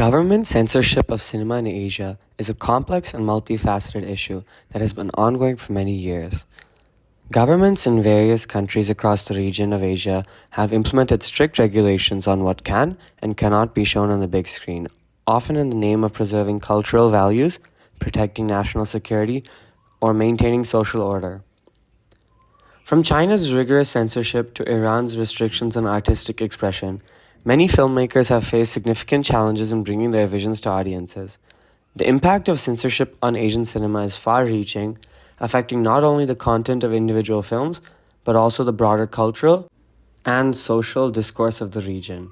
Government censorship of cinema in Asia is a complex and multifaceted issue that has been ongoing for many years. Governments in various countries across the region of Asia have implemented strict regulations on what can and cannot be shown on the big screen, often in the name of preserving cultural values, protecting national security, or maintaining social order. From China's rigorous censorship to Iran's restrictions on artistic expression, many filmmakers have faced significant challenges in bringing their visions to audiences. The impact of censorship on Asian cinema is far-reaching, affecting not only the content of individual films, but also the broader cultural and social discourse of the region.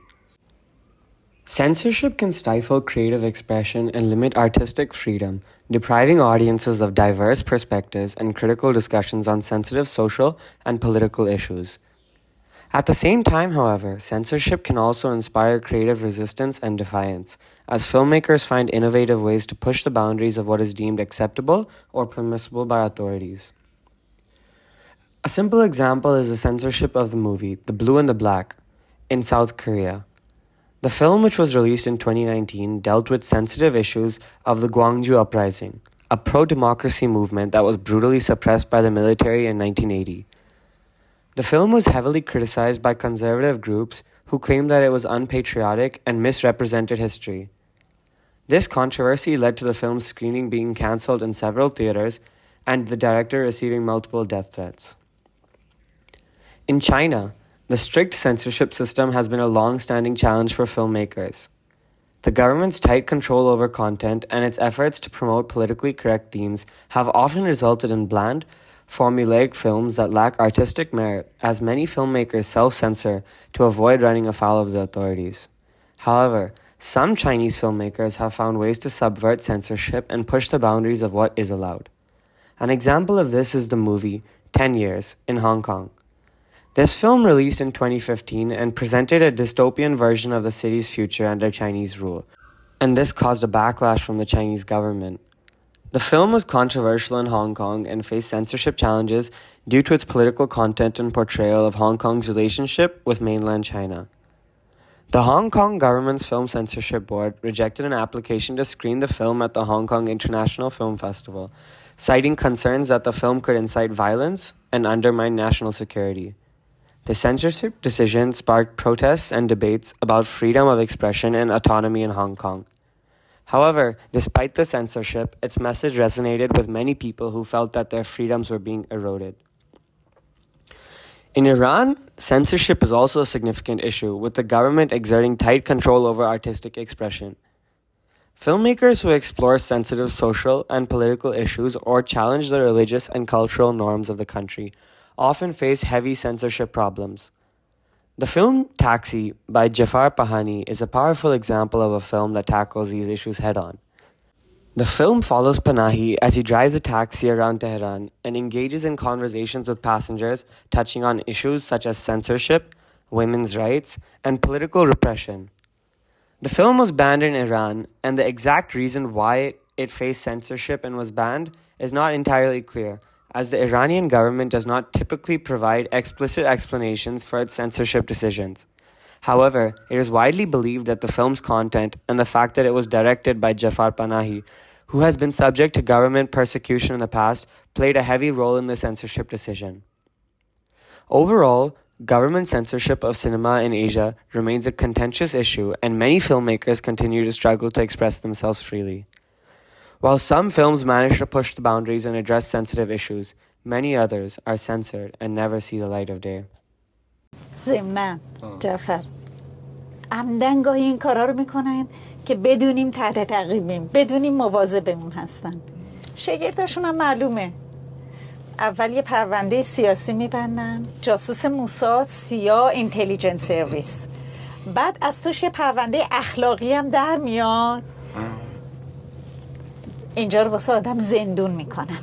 Censorship can stifle creative expression and limit artistic freedom, depriving audiences of diverse perspectives and critical discussions on sensitive social and political issues. At the same time, however, censorship can also inspire creative resistance and defiance, as filmmakers find innovative ways to push the boundaries of what is deemed acceptable or permissible by authorities. A simple example is the censorship of the movie The Blue and the Black in South Korea. The film, which was released in 2019, dealt with sensitive issues of the Gwangju Uprising, a pro-democracy movement that was brutally suppressed by the military in 1980. The film was heavily criticized by conservative groups who claimed that it was unpatriotic and misrepresented history. This controversy led to the film's screening being cancelled in several theaters and the director receiving multiple death threats. In China, the strict censorship system has been a long-standing challenge for filmmakers. The government's tight control over content and its efforts to promote politically correct themes have often resulted in bland, formulaic films that lack artistic merit, as many filmmakers self-censor to avoid running afoul of the authorities. However, some Chinese filmmakers have found ways to subvert censorship and push the boundaries of what is allowed. An example of this is the movie 10 Years in Hong Kong. This film released in 2015 and presented a dystopian version of the city's future under Chinese rule, and this caused a backlash from the Chinese government. The film was controversial in Hong Kong and faced censorship challenges due to its political content and portrayal of Hong Kong's relationship with mainland China. The Hong Kong government's Film Censorship Board rejected an application to screen the film at the Hong Kong International Film Festival, citing concerns that the film could incite violence and undermine national security. The censorship decision sparked protests and debates about freedom of expression and autonomy in Hong Kong. However, despite the censorship, its message resonated with many people who felt that their freedoms were being eroded. In Iran, censorship is also a significant issue, with the government exerting tight control over artistic expression. Filmmakers who explore sensitive social and political issues or challenge the religious and cultural norms of the country often face heavy censorship problems. The film Taxi by Jafar Pahani is a powerful example of a film that tackles these issues head-on. The film follows Panahi as he drives a taxi around Tehran and engages in conversations with passengers touching on issues such as censorship, women's rights, and political repression. The film was banned in Iran, and the exact reason why it faced censorship and was banned is not entirely clear, as the Iranian government does not typically provide explicit explanations for its censorship decisions. However, it is widely believed that the film's content and the fact that it was directed by Jafar Panahi, who has been subject to government persecution in the past, played a heavy role in the censorship decision. Overall, government censorship of cinema in Asia remains a contentious issue, and many filmmakers continue to struggle to express themselves freely. While some films manage to push the boundaries and address sensitive issues, many others are censored and never see the light of day. ضمناً جعفر عمدن گاهی این کارا رو میکنن که بدونیم تحت تعقیبیم، بدونیم مواظبمون هستن. شگرداشون هم معلومه. اول یه پرونده سیاسی میبندن، جاسوس موساد، سیا، اینتلیجنس سرویس. بعد از توش یه پرونده اخلاقی هم در میاد. اینجا رو واسه آدم زندون میکنن.